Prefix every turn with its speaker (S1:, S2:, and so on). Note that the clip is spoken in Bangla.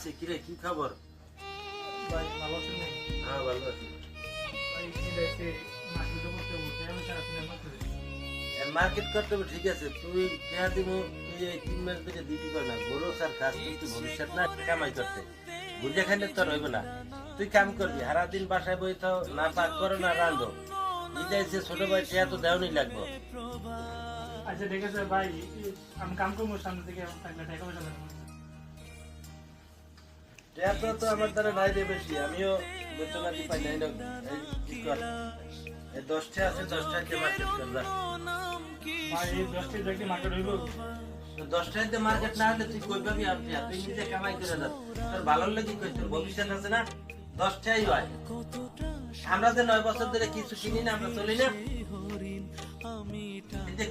S1: আছি। কিরে, কি খবর?
S2: ভাই ভালো আছেন ভাই?
S1: হ্যাঁ, ভালো আছি।
S2: ভাই এসে মাসুদ করতে বলতে আমি সারা দিন মাসুদ
S1: মার্কেট করতে হবে, ঠিক আছে। তুই কেয়া দিব, তুই এই 3 মাস থেকে ডিউটি কর না। গরু আর কাজ কিন্তু ভবিষ্যৎ না কামাই করতে। বুঝে খাইলে তোর হইবে না। তুই কাম করবি, সারা দিন বাসায় বই থাও, না পাক করো না রান্ধো। বিদাইছে ছোট ভাই, টেয়া তো দেওয়ানি লাগবো।
S2: আচ্ছা ঠিক আছে ভাই, আমি কাম করবো সামনে থেকে থাকলে টাকা পয়সা দেবো।
S1: টেয়া তো আমার দ্বারা নাই রে বেশি, আমিও বেতনাতি পাই নাই না। এই কি কর, এই 10টা আছে, 10টাতে মার্কেট কর যা।
S2: ভাই এই 10টি দেখি মার্কেট হইব।
S1: তো 10টাতে মার্কেট না হলে তুই কই পাবি? আর টেয়া তুই নিজে কামাই করে যা। তোর ভালো লাগি কই, তোর ভবিষ্যৎ আছে না? 10টাই হয়। আমরা যে 9 বছর ধরে কিছু কিনি না, আমরা চলি না। এই যে